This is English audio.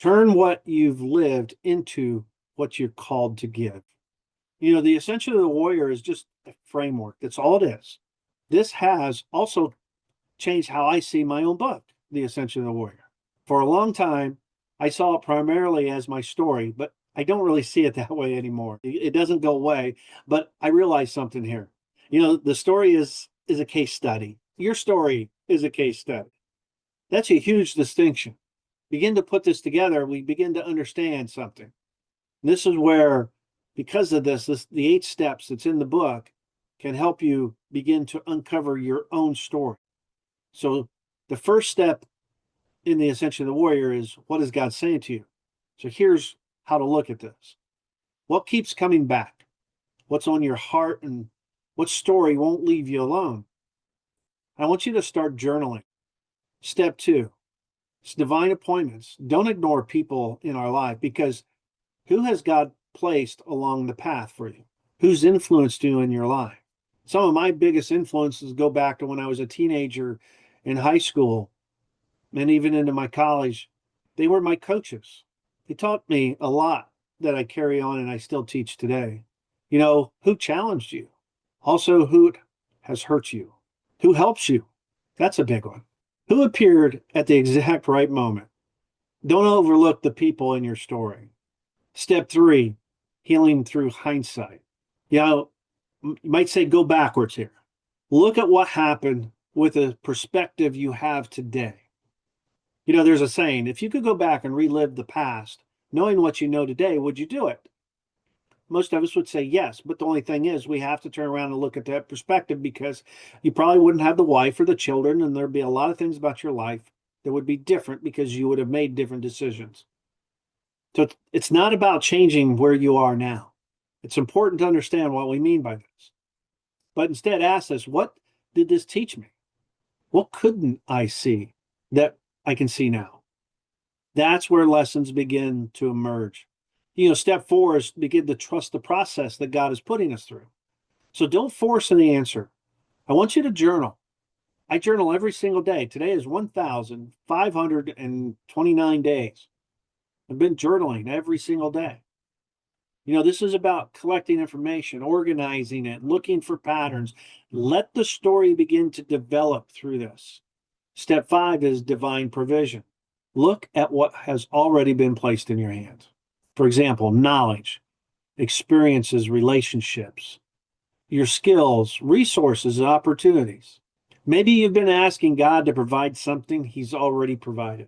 Turn what you've lived into what you're called to give. The Ascension of the Warrior is just a framework. That's all it is. This has also changed how I see my own book, The Ascension of the Warrior. For a long time, I saw it primarily as my story, but I don't really see it that way anymore. It doesn't go away, but I realized something here. The story is a case study. Your story is a case study. That's a huge distinction. Begin to put this together, we begin to understand something. This is where, because of this, the 8 steps that's in the book can help you begin to uncover your own story. So the first step in the Ascension of the Warrior is, what is God saying to you? So here's how to look at this. What keeps coming back? What's on your heart, and what story won't leave you alone? I want you to start journaling. Step 2, it's divine appointments. Don't ignore people in our life, because who has God placed along the path for you? Who's influenced you in your life? Some of my biggest influences go back to when I was a teenager in high school and even into my college. They were my coaches. They taught me a lot that I carry on and I still teach today. Who challenged you? Also, who has hurt you? Who helps you? That's a big one. Who appeared at the exact right moment? Don't overlook the people in your story. Step 3, healing through hindsight. You might say, go backwards here. Look at what happened with the perspective you have today. There's a saying, if you could go back and relive the past, knowing what you know today, would you do it? Most of us would say yes, but the only thing is we have to turn around and look at that perspective, because you probably wouldn't have the wife or the children, and there'd be a lot of things about your life that would be different because you would have made different decisions. So it's not about changing where you are now. It's important to understand what we mean by this. But instead ask us, what did this teach me? What couldn't I see that I can see now? That's where lessons begin to emerge. Step 4 is begin to trust the process that God is putting us through. So don't force any answer. I want you to journal. I journal every single day. Today is 1,529 days. I've been journaling every single day. This is about collecting information, organizing it, looking for patterns. Let the story begin to develop through this. Step 5 is divine provision. Look at what has already been placed in your hands. For example, knowledge, experiences, relationships, your skills, resources, and opportunities. Maybe you've been asking God to provide something He's already provided.